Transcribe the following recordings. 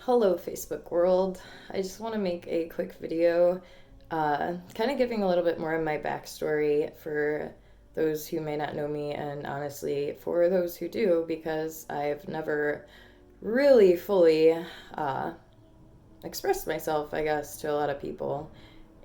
Hello, Facebook world. I just want to make a quick video, kind of giving a little bit more of my backstory for those who may not know me, and honestly, for those who do, because I've never really fully expressed myself, I guess, to a lot of people.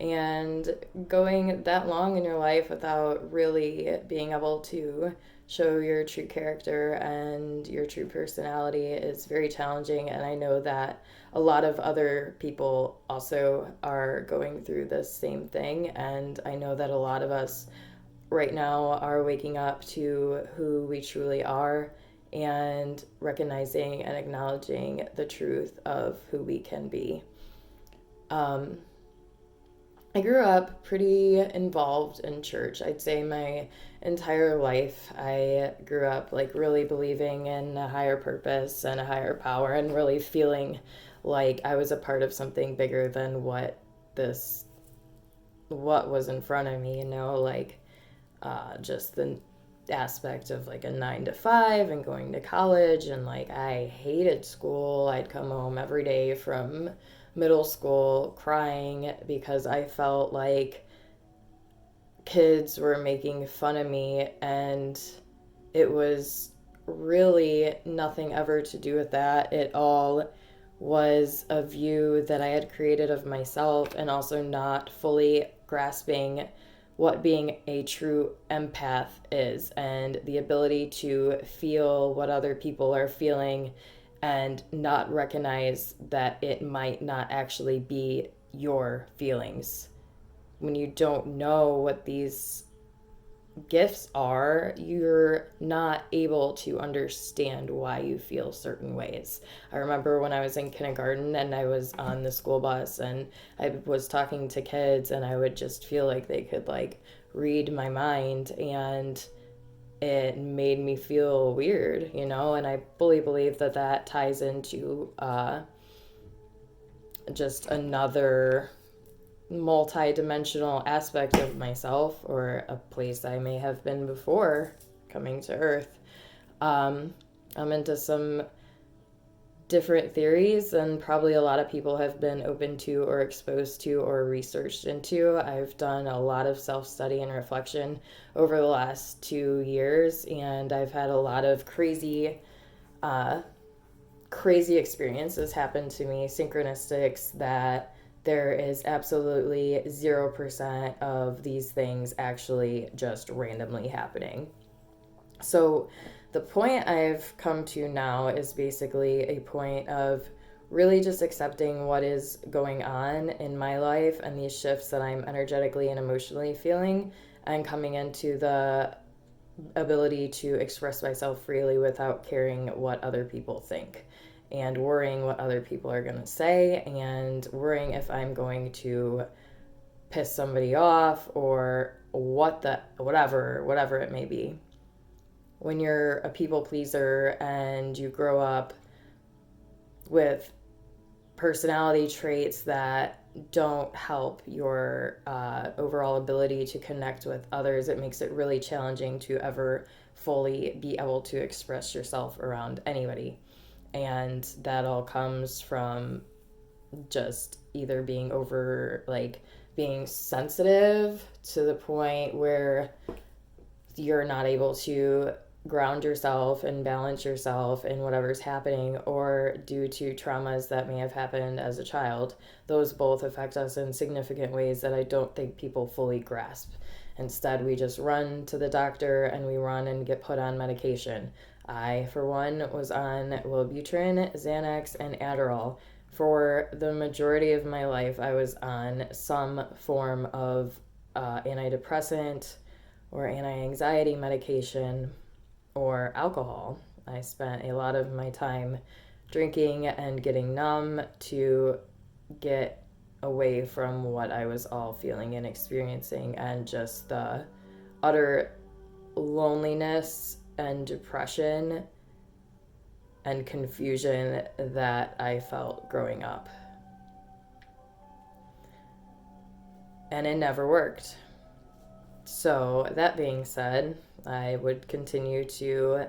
And going that long in your life without really being able to show your true character and your true personality is very challenging. And I know that a lot of other people also are going through this same thing. And I know that a lot of us right now are waking up to who we truly are and recognizing and acknowledging the truth of who we can be. Um, I grew up pretty involved in church. I'd say my entire life I grew up like really believing in a higher purpose and a higher power and really feeling like I was a part of something bigger than this what was in front of me, like just the aspect of like a 9 to 5 and going to college. And like I hated school. I'd come home every day from middle school crying because I felt like kids were making fun of me, and it was really nothing ever to do with that. It all was a view that I had created of myself, and also not fully grasping what being a true empath is and the ability to feel what other people are feeling and not recognize that it might not actually be your feelings. When you don't know what these gifts are, you're not able to understand why you feel certain ways. I remember when I was in kindergarten and I was on the school bus and I was talking to kids, and I would just feel like they could like read my mind, and it made me feel weird, and I fully believe that that ties into just another multi-dimensional aspect of myself, or a place I may have been before coming to Earth. I'm into some different theories and probably a lot of people have been open to or exposed to or researched into. I've done a lot of self-study and reflection over the last 2 years, and I've had a lot of uh, crazy experiences happen to me, synchronistics, that there is absolutely 0% of these things actually just randomly happening. So the point I've come to now is basically a point of really just accepting what is going on in my life and these shifts that I'm energetically and emotionally feeling, and coming into the ability to express myself freely without caring what other people think and worrying what other people are going to say, and worrying if I'm going to piss somebody off or whatever it may be. When you're a people pleaser and you grow up with personality traits that don't help your overall ability to connect with others, it makes it really challenging to ever fully be able to express yourself around anybody. And that all comes from just either being sensitive to the point where you're not able to ground yourself and balance yourself in whatever's happening, or due to traumas that may have happened as a child. Those both affect us in significant ways that I don't think people fully grasp. Instead, we just run to the doctor and we run and get put on medication. I, for one, was on Wellbutrin, Xanax, and Adderall. For the majority of my life, I was on some form of antidepressant or anti-anxiety medication or alcohol. I spent a lot of my time drinking and getting numb to get away from what I was all feeling and experiencing, and just the utter loneliness and depression and confusion that I felt growing up. And it never worked. So, that being said, I would continue to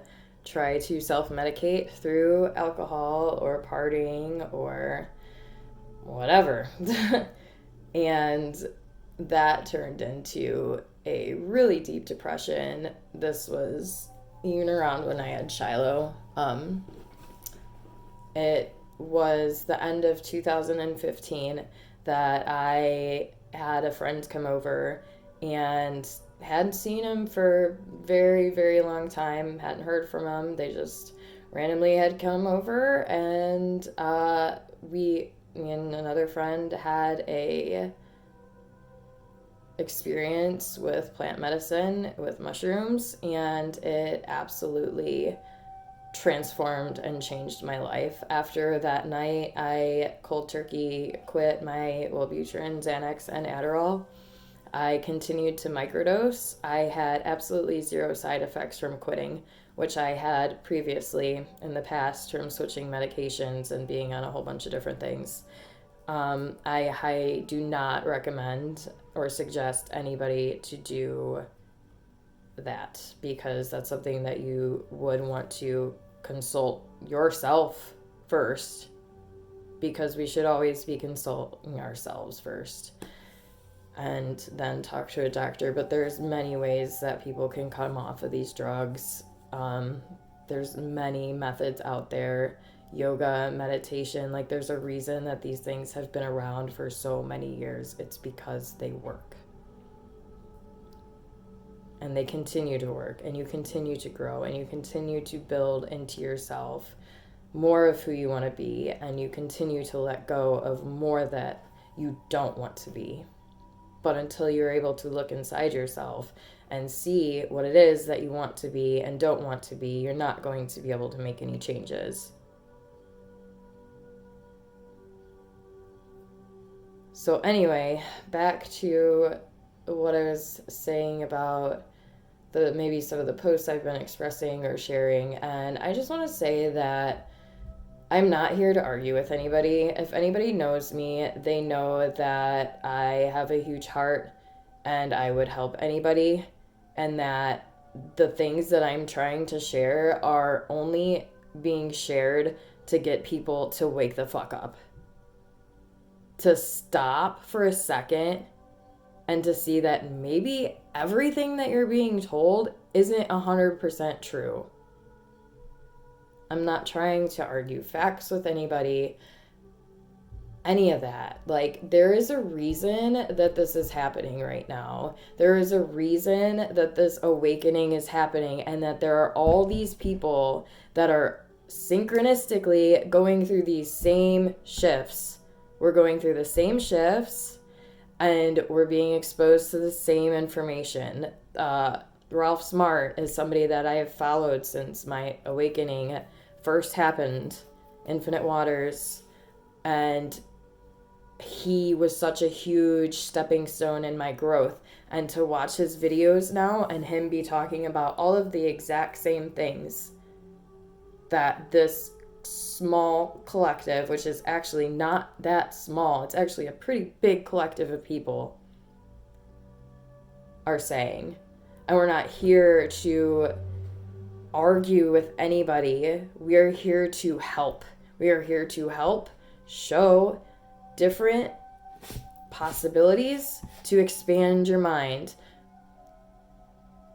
try to self-medicate through alcohol or partying or whatever. And that turned into a really deep depression. This was even around when I had Shiloh. It was the end of 2015 that I had a friend come over and hadn't seen him for very, very long time, hadn't heard from him. They just randomly had come over, and me and another friend had a experience with plant medicine with mushrooms, and it absolutely transformed and changed my life. After that night, I cold turkey quit my Wellbutrin, Xanax, and Adderall. I continued to microdose. I had absolutely zero side effects from quitting, which I had previously in the past from switching medications and being on a whole bunch of different things. I do not recommend or suggest anybody to do that, because that's something that you would want to consult yourself first, because we should always be consulting ourselves first and then talk to a doctor. But there's many ways that people can come off of these drugs. There's many methods out there. Yoga, meditation, like there's a reason that these things have been around for so many years. It's because they work. And they continue to work, and you continue to grow, and you continue to build into yourself more of who you want to be, and you continue to let go of more that you don't want to be. But until you're able to look inside yourself and see what it is that you want to be and don't want to be, you're not going to be able to make any changes. So anyway, back to what I was saying about maybe some of the posts I've been expressing or sharing. And I just want to say that I'm not here to argue with anybody. If anybody knows me, they know that I have a huge heart and I would help anybody, and that the things that I'm trying to share are only being shared to get people to wake the fuck up, to stop for a second and to see that maybe everything that you're being told isn't 100% true. I'm not trying to argue facts with anybody, any of that. Like, there is a reason that this is happening right now. There is a reason that this awakening is happening, and that there are all these people that are synchronistically going through these same shifts. We're going through the same shifts, and we're being exposed to the same information. Ralph Smart is somebody that I have followed since my awakening first happened, Infinite Waters, and he was such a huge stepping stone in my growth. And to watch his videos now and him be talking about all of the exact same things that this small collective, which is actually not that small, it's actually a pretty big collective of people, are saying. And we're not here to argue with anybody. We are here to help. We are here to help show different possibilities to expand your mind.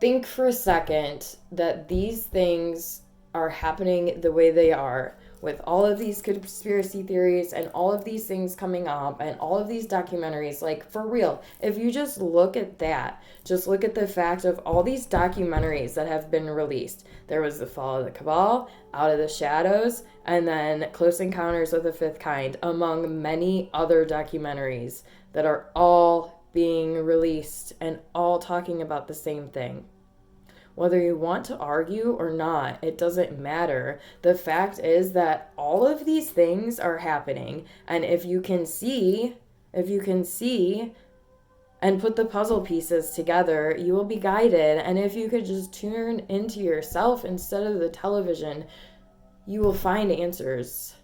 Think for a second that these things are happening the way they are, with all of these conspiracy theories and all of these things coming up and all of these documentaries. Like, for real, if you just look at that, just look at the fact of all these documentaries that have been released. There was The Fall of the Cabal, Out of the Shadows, and then Close Encounters of the Fifth Kind, among many other documentaries that are all being released and all talking about the same thing. Whether you want to argue or not, it doesn't matter. The fact is that all of these things are happening. And if you can see and put the puzzle pieces together, you will be guided. And if you could just tune into yourself instead of the television, you will find answers.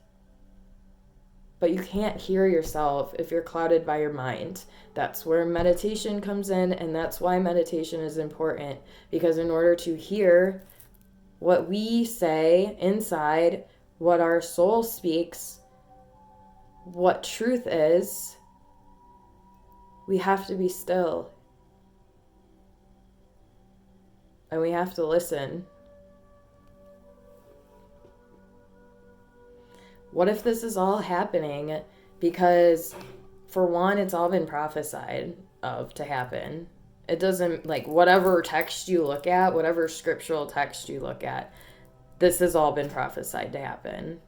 But you can't hear yourself if you're clouded by your mind. That's where meditation comes in, and that's why meditation is important. Because in order to hear what we say inside, what our soul speaks, what truth is, we have to be still. And we have to listen. What if this is all happening because, for one, it's all been prophesied of to happen? It doesn't, like, whatever text you look at, whatever scriptural text you look at, this has all been prophesied to happen.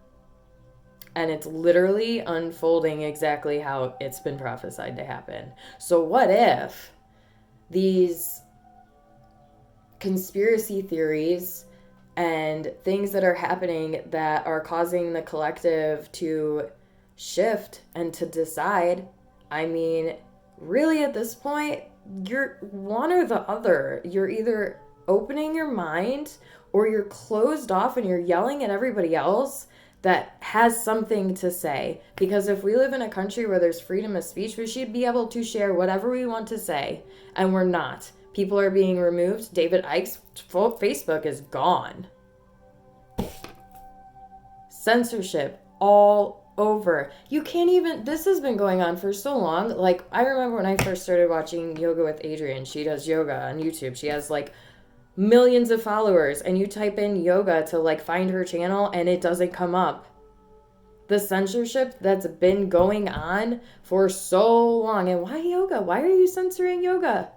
And it's literally unfolding exactly how it's been prophesied to happen. So what if these conspiracy theories and things that are happening that are causing the collective to shift and to decide, I mean, really at this point, you're one or the other. You're either opening your mind or you're closed off and you're yelling at everybody else that has something to say. Because if we live in a country where there's freedom of speech, we should be able to share whatever we want to say, and we're not. People are being removed. David Icke's Facebook is gone. Censorship all over. You can't even, this has been going on for so long. Like, I remember when I first started watching Yoga with Adriene. She does yoga on YouTube. She has like millions of followers, and you type in yoga to like find her channel and it doesn't come up. The censorship that's been going on for so long. And why yoga? Why are you censoring yoga?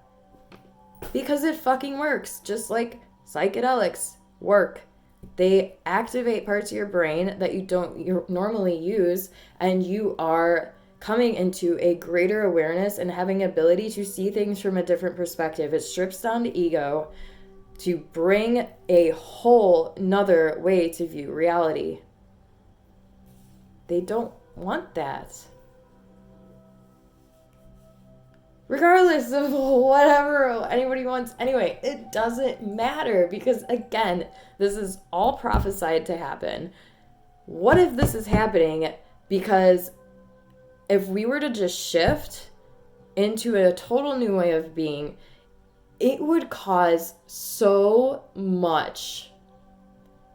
Because it fucking works. Just like psychedelics work. They activate parts of your brain that you normally use, and you are coming into a greater awareness and having ability to see things from a different perspective. It strips down the ego to bring a whole nother way to view reality. They don't want that. Regardless of whatever anybody wants. Anyway, it doesn't matter because, again, this is all prophesied to happen. What if this is happening because if we were to just shift into a total new way of being, it would cause so much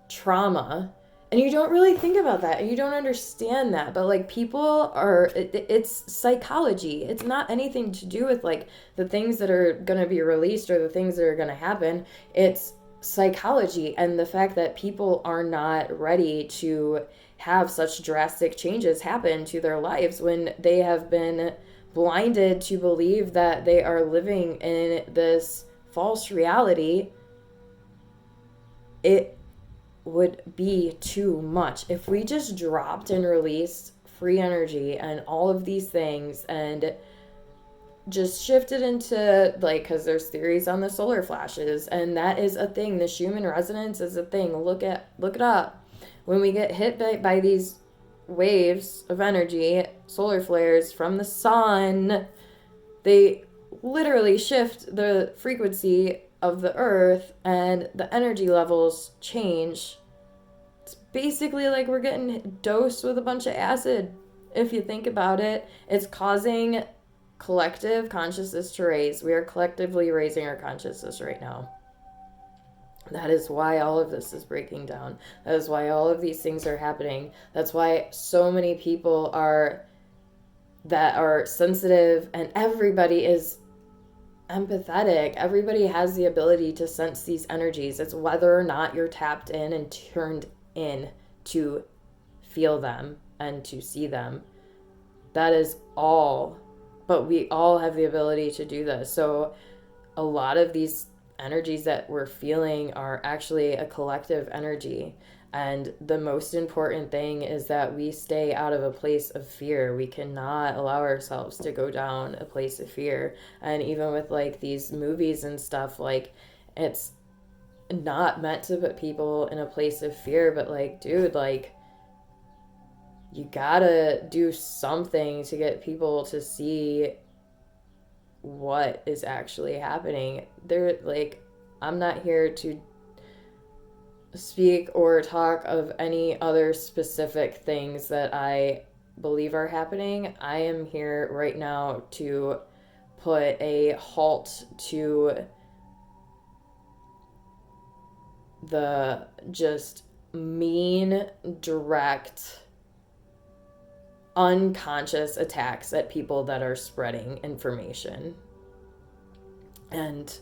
trauma. And you don't really think about that, and you don't understand that. But, like, people are, it's psychology. It's not anything to do with, like, the things that are going to be released or the things that are going to happen. It's psychology and the fact that people are not ready to have such drastic changes happen to their lives when they have been blinded to believe that they are living in this false reality. It would be too much. If we just dropped and released free energy and all of these things and just shifted into, like, because there's theories on the solar flashes, and that is a thing. The Schumann resonance is a thing. Look it up. When we get hit by these waves of energy, solar flares from the sun, they literally shift the frequency of the earth and the energy levels change. It's basically like we're getting dosed with a bunch of acid. If you think about it, it's causing collective consciousness to raise. We are collectively raising our consciousness right now. That is why all of this is breaking down. That is why all of these things are happening. That's why so many people that are sensitive, and everybody is empathetic. Everybody has the ability to sense these energies. It's whether or not you're tapped in and turned in to feel them and to see them. That is all. But we all have the ability to do this. So a lot of these energies that we're feeling are actually a collective energy. And the most important thing is that we stay out of a place of fear. We cannot allow ourselves to go down a place of fear. And even with, like, these movies and stuff, like, it's not meant to put people in a place of fear, but, like, dude, like, you gotta do something to get people to see what is actually happening. I'm not here to speak or talk of any other specific things that I believe are happening. I am here right now to put a halt to the just mean, direct, unconscious attacks at people that are spreading information. And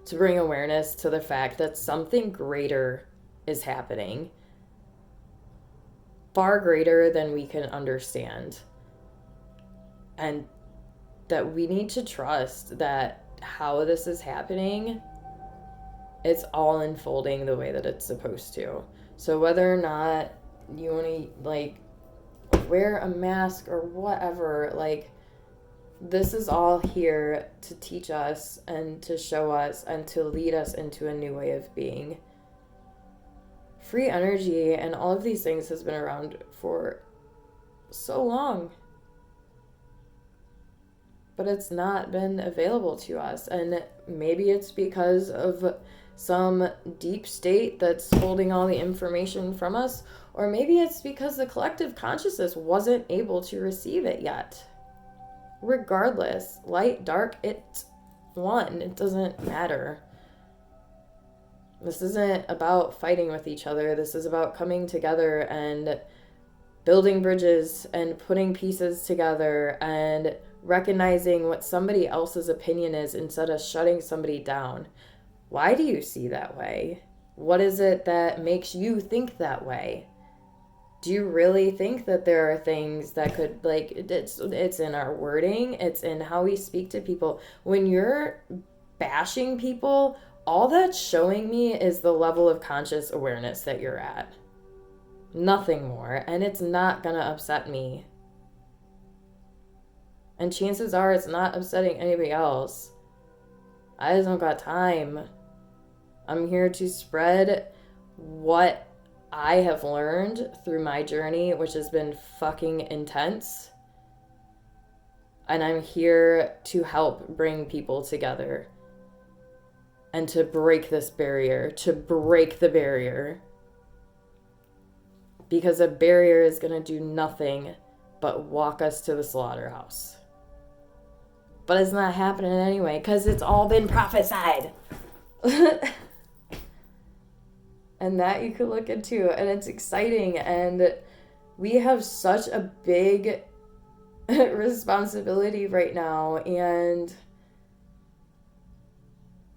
to bring awareness to the fact that something greater is happening, far greater than we can understand. And that we need to trust that how this is happening, it's all unfolding the way that it's supposed to. So whether or not you want to like wear a mask or whatever, like, this is all here to teach us and to show us and to lead us into a new way of being. Free energy and all of these things has been around for so long, but it's not been available to us. And maybe it's because of some deep state that's holding all the information from us, or maybe it's because the collective consciousness wasn't able to receive it yet. Regardless, light, dark, it's one. It doesn't matter. This isn't about fighting with each other. This is about coming together and building bridges and putting pieces together and recognizing what somebody else's opinion is instead of shutting somebody down. Why do you see that way? What is it that makes you think that way? Do you really think that there are things that could, like, it's in our wording, it's in how we speak to people. When you're bashing people, all that's showing me is the level of conscious awareness that you're at. Nothing more. And it's not gonna upset me. And chances are it's not upsetting anybody else. I just don't got time. I'm here to spread what I have learned through my journey, which has been fucking intense. And I'm here to help bring people together and to break this barrier, to break the barrier. Because a barrier is going to do nothing but walk us to the slaughterhouse. But it's not happening anyway, because it's all been prophesied. And that you could look into, and it's exciting, and we have such a big responsibility right now, and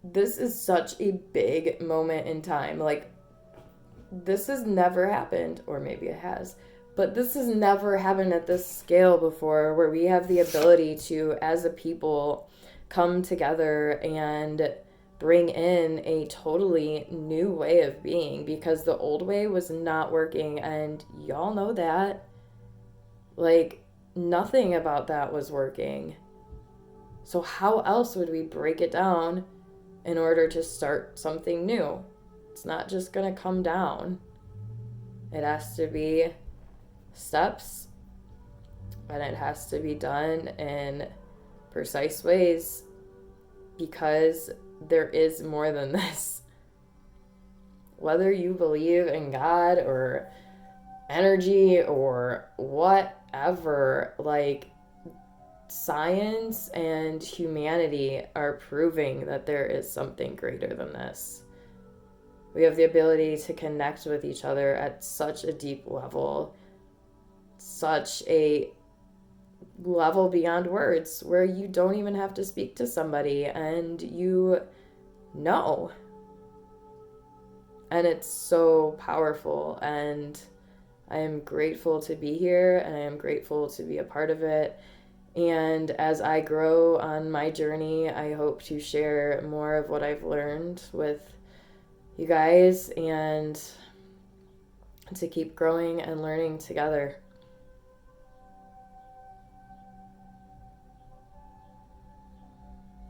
this is such a big moment in time. Like, this has never happened, or maybe it has, but this has never happened at this scale before, where we have the ability to, as a people, come together and bring in a totally new way of being, because the old way was not working, and y'all know that. Like, nothing about that was working. So how else would we break it down in order to start something new? It's not just gonna come down. It has to be steps, and it has to be done in precise ways, because there is more than this. Whether you believe in God or energy or whatever, like, science and humanity are proving that there is something greater than this. We have the ability to connect with each other at such a deep level, such a level beyond words, where you don't even have to speak to somebody and you know. And it's so powerful, and I am grateful to be here, and I am grateful to be a part of it. And as I grow on my journey, I hope to share more of what I've learned with you guys, and to keep growing and learning together.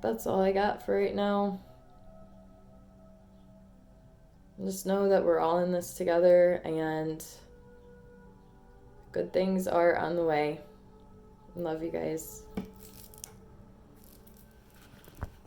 That's all I got for right now. Just know that we're all in this together, and good things are on the way. Love you guys.